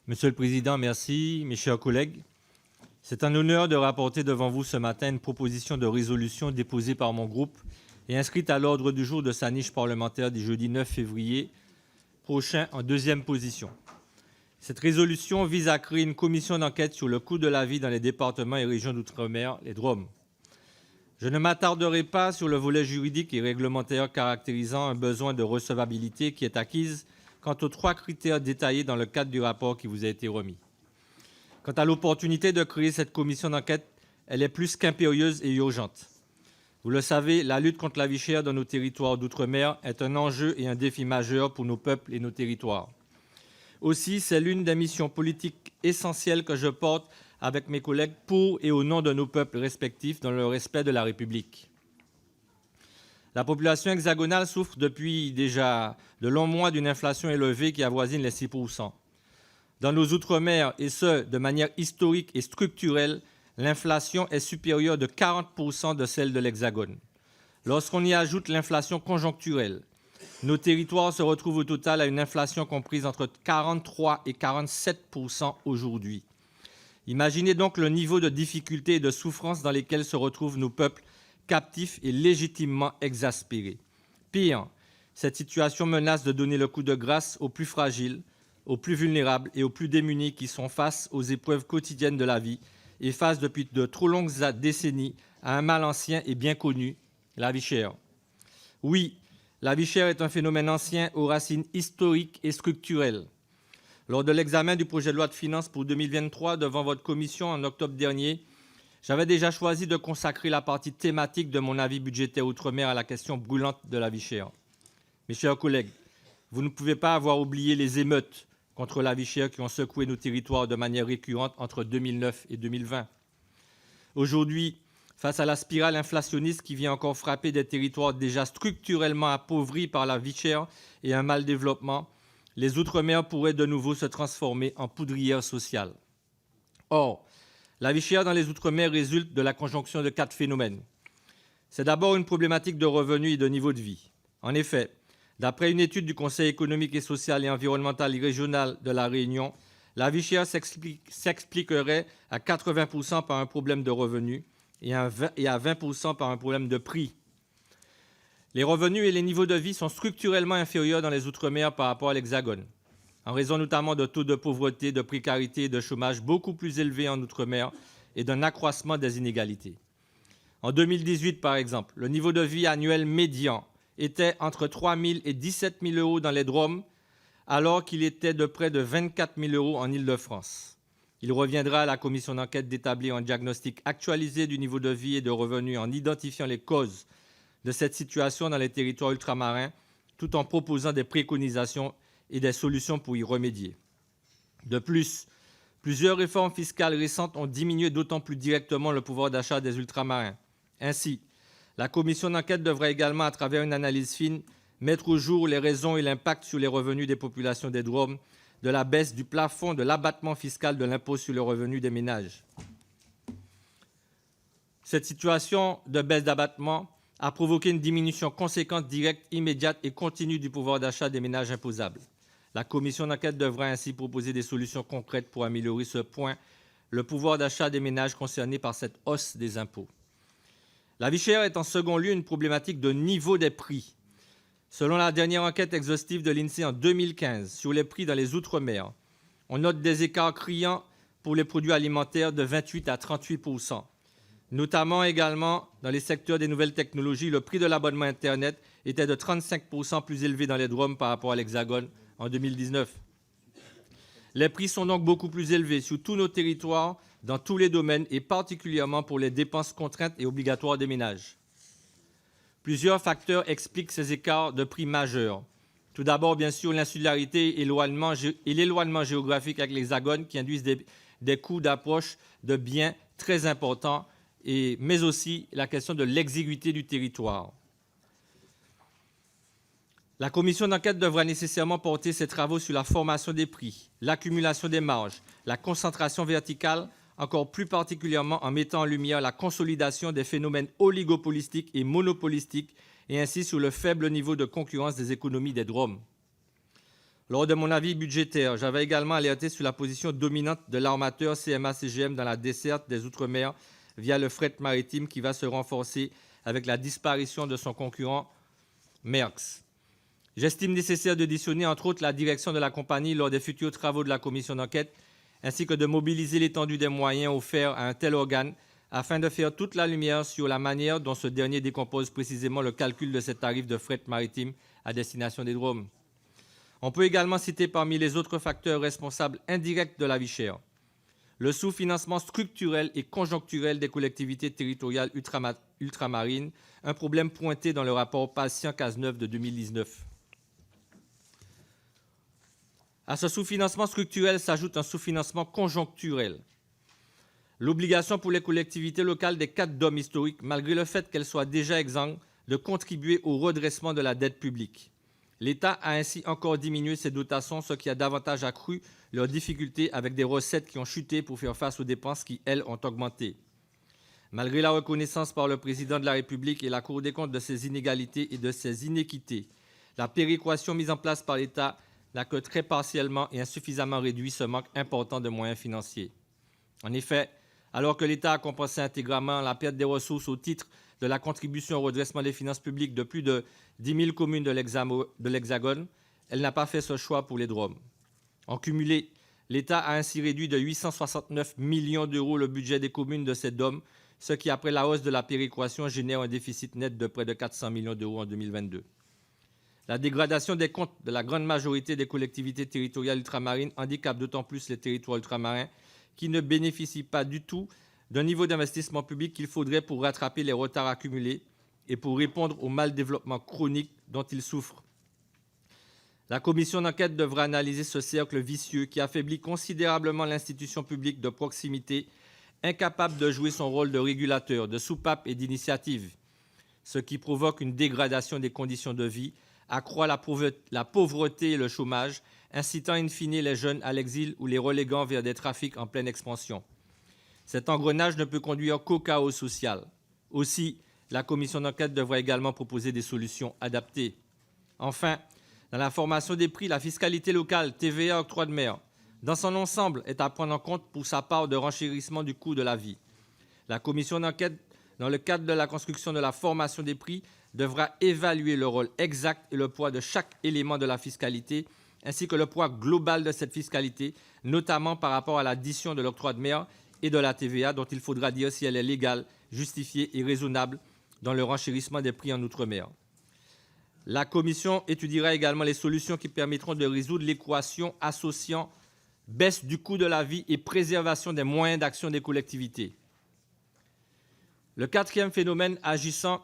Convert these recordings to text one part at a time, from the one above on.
Monsieur le Président, merci. Mes chers collègues, c'est un honneur de rapporter devant vous ce matin une proposition de résolution déposée par mon groupe et inscrite à l'ordre du jour de sa niche parlementaire du jeudi 9 février prochain en deuxième position. Cette résolution vise à créer une commission d'enquête sur le coût de la vie dans les départements et régions d'outre-mer, les DROM. Je ne m'attarderai pas sur le volet juridique et réglementaire caractérisant un besoin de recevabilité qui est acquise quant aux 3 critères détaillés dans le cadre du rapport qui vous a été remis. Quant à l'opportunité de créer cette commission d'enquête, elle est plus qu'impérieuse et urgente. Vous le savez, la lutte contre la vie chère dans nos territoires d'outre-mer est un enjeu et un défi majeur pour nos peuples et nos territoires. Aussi, c'est l'une des missions politiques essentielles que je porte avec mes collègues pour et au nom de nos peuples respectifs dans le respect de la République. La population hexagonale souffre depuis déjà de longs mois d'une inflation élevée qui avoisine les 6%. Dans nos outre-mer, et ce, de manière historique et structurelle, l'inflation est supérieure de 40% de celle de l'Hexagone. Lorsqu'on y ajoute l'inflation conjoncturelle, nos territoires se retrouvent au total à une inflation comprise entre 43 et 47% aujourd'hui. Imaginez donc le niveau de difficulté et de souffrance dans lesquels se retrouvent nos peuples captifs et légitimement exaspérés. Pire, cette situation menace de donner le coup de grâce aux plus fragiles, aux plus vulnérables et aux plus démunis qui sont face aux épreuves quotidiennes de la vie et face depuis de trop longues décennies à un mal ancien et bien connu, la vie chère. Oui, la vie chère est un phénomène ancien aux racines historiques et structurelles. Lors de l'examen du projet de loi de finances pour 2023 devant votre commission en octobre dernier, j'avais déjà choisi de consacrer la partie thématique de mon avis budgétaire outre-mer à la question brûlante de la vie chère. Mes chers collègues, vous ne pouvez pas avoir oublié les émeutes contre la vie chère qui ont secoué nos territoires de manière récurrente entre 2009 et 2020. Aujourd'hui, face à la spirale inflationniste qui vient encore frapper des territoires déjà structurellement appauvris par la vie chère et un mal développement, les outre-mer pourraient de nouveau se transformer en poudrière sociale. Or, la vie chère dans les outre-mer résulte de la conjonction de 4 phénomènes. C'est d'abord une problématique de revenus et de niveau de vie. En effet, d'après une étude du Conseil économique et social et environnemental régional de La Réunion, la vie chère s'expliquerait à 80% par un problème de revenus et à 20% par un problème de prix. Les revenus et les niveaux de vie sont structurellement inférieurs dans les outre-mer par rapport à l'Hexagone, en raison notamment de taux de pauvreté, de précarité et de chômage beaucoup plus élevés en outre-mer et d'un accroissement des inégalités. En 2018, par exemple, le niveau de vie annuel médian était entre 3 000 et 17 000 euros dans les DROM, alors qu'il était de près de 24 000 euros en Île-de-France. Il reviendra à la commission d'enquête d'établir un diagnostic actualisé du niveau de vie et de revenus en identifiant les causes de cette situation dans les territoires ultramarins, tout en proposant des préconisations et des solutions pour y remédier. De plus, plusieurs réformes fiscales récentes ont diminué d'autant plus directement le pouvoir d'achat des ultramarins. Ainsi, la commission d'enquête devra également, à travers une analyse fine, mettre au jour les raisons et l'impact sur les revenus des populations des DROM de la baisse du plafond de l'abattement fiscal de l'impôt sur le revenu des ménages. Cette situation de baisse d'abattement a provoqué une diminution conséquente, directe, immédiate et continue du pouvoir d'achat des ménages imposables. La commission d'enquête devra ainsi proposer des solutions concrètes pour améliorer ce point, le pouvoir d'achat des ménages concernés par cette hausse des impôts. La vie chère est en second lieu une problématique de niveau des prix. Selon la dernière enquête exhaustive de l'INSEE en 2015 sur les prix dans les outre-mer, on note des écarts criants pour les produits alimentaires de 28 à 38%. Notamment également dans les secteurs des nouvelles technologies, le prix de l'abonnement Internet était de 35% plus élevé dans les DROM par rapport à l'Hexagone en 2019. Les prix sont donc beaucoup plus élevés sur tous nos territoires, dans tous les domaines et particulièrement pour les dépenses contraintes et obligatoires des ménages. Plusieurs facteurs expliquent ces écarts de prix majeurs. Tout d'abord, bien sûr, l'insularité et l'éloignement géographique avec l'Hexagone qui induisent des coûts d'approche de biens très importants, mais aussi la question de l'exiguïté du territoire. La commission d'enquête devra nécessairement porter ses travaux sur la formation des prix, l'accumulation des marges, la concentration verticale, encore plus particulièrement en mettant en lumière la consolidation des phénomènes oligopolistiques et monopolistiques et ainsi sur le faible niveau de concurrence des économies des DROM. Lors de mon avis budgétaire, j'avais également alerté sur la position dominante de l'armateur CMA-CGM dans la desserte des Outre-mer via le fret maritime qui va se renforcer avec la disparition de son concurrent Maersk. J'estime nécessaire d'auditionner entre autres la direction de la compagnie lors des futurs travaux de la commission d'enquête, ainsi que de mobiliser l'étendue des moyens offerts à un tel organe afin de faire toute la lumière sur la manière dont ce dernier décompose précisément le calcul de ces tarifs de fret maritime à destination des DROM. On peut également citer parmi les autres facteurs responsables indirects de la vie chère le sous-financement structurel et conjoncturel des collectivités territoriales ultramarines, un problème pointé dans le rapport Patient-Cazeneuve de 2019. À ce sous-financement structurel s'ajoute un sous-financement conjoncturel. L'obligation pour les collectivités locales des 4 DOM historiques, malgré le fait qu'elles soient déjà exemptes de contribuer au redressement de la dette publique. L'État a ainsi encore diminué ses dotations, ce qui a davantage accru leurs difficultés avec des recettes qui ont chuté pour faire face aux dépenses qui, elles, ont augmenté. Malgré la reconnaissance par le Président de la République et la Cour des comptes de ces inégalités et de ces inéquités, la péréquation mise en place par l'État n'a que très partiellement et insuffisamment réduit ce manque important de moyens financiers. En effet, alors que l'État a compensé intégralement la perte des ressources au titre de la contribution au redressement des finances publiques de plus de 10 000 communes de l'Hexagone, elle n'a pas fait ce choix pour les DROM. En cumulé, l'État a ainsi réduit de 869 millions d'euros le budget des communes de ces DOM, ce qui, après la hausse de la péréquation, génère un déficit net de près de 400 millions d'euros en 2022. La dégradation des comptes de la grande majorité des collectivités territoriales ultramarines handicape d'autant plus les territoires ultramarins qui ne bénéficient pas du tout d'un niveau d'investissement public qu'il faudrait pour rattraper les retards accumulés et pour répondre au mal-développement chronique dont ils souffrent. La commission d'enquête devra analyser ce cercle vicieux qui affaiblit considérablement l'institution publique de proximité, incapable de jouer son rôle de régulateur, de soupape et d'initiative, ce qui provoque une dégradation des conditions de vie, accroît la pauvreté et le chômage, incitant in fine les jeunes à l'exil ou les reléguant vers des trafics en pleine expansion. Cet engrenage ne peut conduire qu'au chaos social. Aussi, la commission d'enquête devra également proposer des solutions adaptées. Enfin, dans la formation des prix, la fiscalité locale, TVA, octroi de mer, dans son ensemble, est à prendre en compte pour sa part de renchérissement du coût de la vie. La commission d'enquête, dans le cadre de la construction de la formation des prix, devra évaluer le rôle exact et le poids de chaque élément de la fiscalité, ainsi que le poids global de cette fiscalité, notamment par rapport à l'addition de l'octroi de mer et de la TVA, dont il faudra dire si elle est légale, justifiée et raisonnable dans le renchérissement des prix en Outre-mer. La Commission étudiera également les solutions qui permettront de résoudre l'équation associant baisse du coût de la vie et préservation des moyens d'action des collectivités. Le quatrième phénomène agissant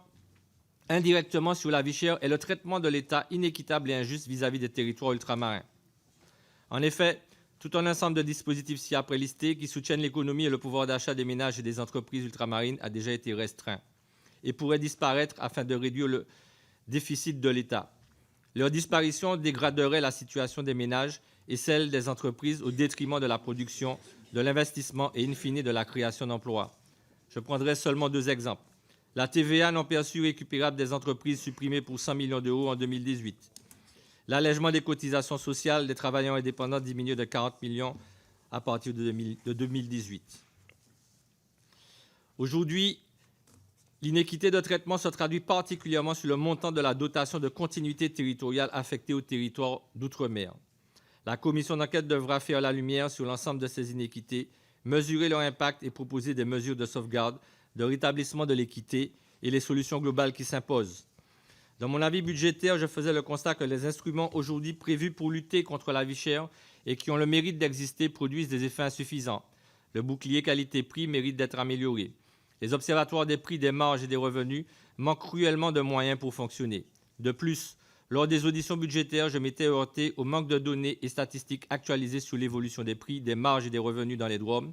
indirectement sur la vie chère est le traitement de l'État inéquitable et injuste vis-à-vis des territoires ultramarins. En effet, tout un ensemble de dispositifs ci-après listés qui soutiennent l'économie et le pouvoir d'achat des ménages et des entreprises ultramarines a déjà été restreint et pourrait disparaître afin de réduire le déficit de l'État. Leur disparition dégraderait la situation des ménages et celle des entreprises au détriment de la production, de l'investissement et in fine de la création d'emplois. Je prendrai seulement 2 exemples. La TVA non perçue récupérable des entreprises supprimée pour 100 millions d'euros en 2018. L'allègement des cotisations sociales des travailleurs indépendants diminué de 40 millions à partir de 2018. Aujourd'hui, l'inéquité de traitement se traduit particulièrement sur le montant de la dotation de continuité territoriale affectée aux territoires d'outre-mer. La commission d'enquête devra faire la lumière sur l'ensemble de ces inéquités, mesurer leur impact et proposer des mesures de sauvegarde, de rétablissement de l'équité et les solutions globales qui s'imposent. Dans mon avis budgétaire, je faisais le constat que les instruments aujourd'hui prévus pour lutter contre la vie chère et qui ont le mérite d'exister produisent des effets insuffisants. Le bouclier qualité-prix mérite d'être amélioré. Les observatoires des prix, des marges et des revenus manquent cruellement de moyens pour fonctionner. De plus, lors des auditions budgétaires, je m'étais heurté au manque de données et statistiques actualisées sur l'évolution des prix, des marges et des revenus dans les DROM.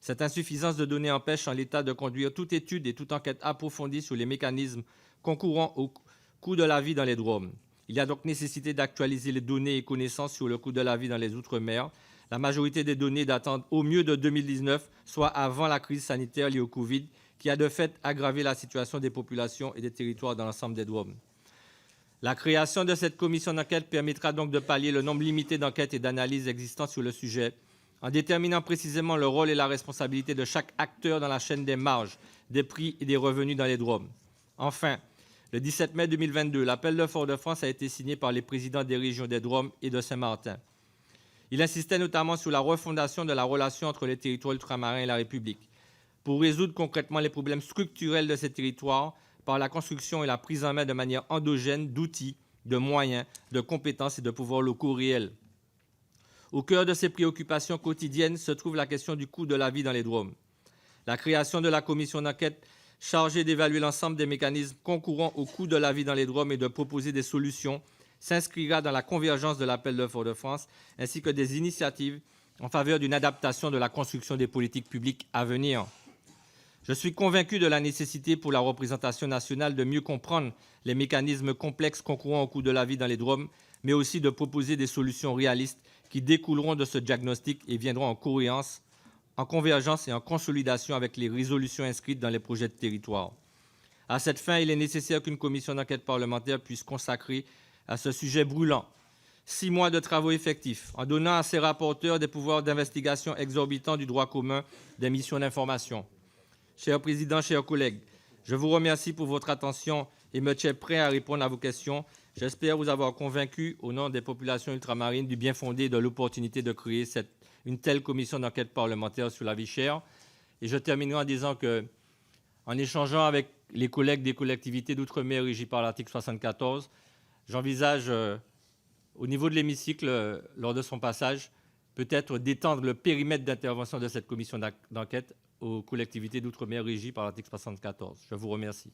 Cette insuffisance de données empêche en l'État de conduire toute étude et toute enquête approfondie sur les mécanismes concourant au coût de la vie dans les DROM. Il y a donc nécessité d'actualiser les données et connaissances sur le coût de la vie dans les Outre-mer. La majorité des données datant au mieux de 2019, soit avant la crise sanitaire liée au Covid, qui a de fait aggravé la situation des populations et des territoires dans l'ensemble des DROM. La création de cette commission d'enquête permettra donc de pallier le nombre limité d'enquêtes et d'analyses existantes sur le sujet, en déterminant précisément le rôle et la responsabilité de chaque acteur dans la chaîne des marges, des prix et des revenus dans les DROM. Enfin, le 17 mai 2022, l'appel de Fort-de-France a été signé par les présidents des régions des DROM et de Saint-Martin. Il insistait notamment sur la refondation de la relation entre les territoires ultramarins et la République, pour résoudre concrètement les problèmes structurels de ces territoires par la construction et la prise en main de manière endogène d'outils, de moyens, de compétences et de pouvoirs locaux réels. Au cœur de ces préoccupations quotidiennes se trouve la question du coût de la vie dans les DROM. La création de la commission d'enquête chargée d'évaluer l'ensemble des mécanismes concourant au coût de la vie dans les DROM et de proposer des solutions s'inscrira dans la convergence de l'appel de Fort-de-France, ainsi que des initiatives en faveur d'une adaptation de la construction des politiques publiques à venir. Je suis convaincu de la nécessité pour la représentation nationale de mieux comprendre les mécanismes complexes concourant au coût de la vie dans les DROM, mais aussi de proposer des solutions réalistes qui découleront de ce diagnostic et viendront en cohérence, en convergence et en consolidation avec les résolutions inscrites dans les projets de territoire. À cette fin, il est nécessaire qu'une commission d'enquête parlementaire puisse consacrer à ce sujet brûlant 6 mois de travaux effectifs, en donnant à ses rapporteurs des pouvoirs d'investigation exorbitants du droit commun des missions d'information. Cher Président, chers collègues, je vous remercie pour votre attention et me tiens prêt à répondre à vos questions. J'espère vous avoir convaincu, au nom des populations ultramarines, du bien fondé et de l'opportunité de créer une telle commission d'enquête parlementaire sur la vie chère. Et je terminerai en disant que, en échangeant avec les collègues des collectivités d'outre-mer régies par l'article 74, j'envisage, au niveau de l'hémicycle, lors de son passage, peut-être d'étendre le périmètre d'intervention de cette commission d'enquête aux collectivités d'outre-mer régies par l'article 74. Je vous remercie.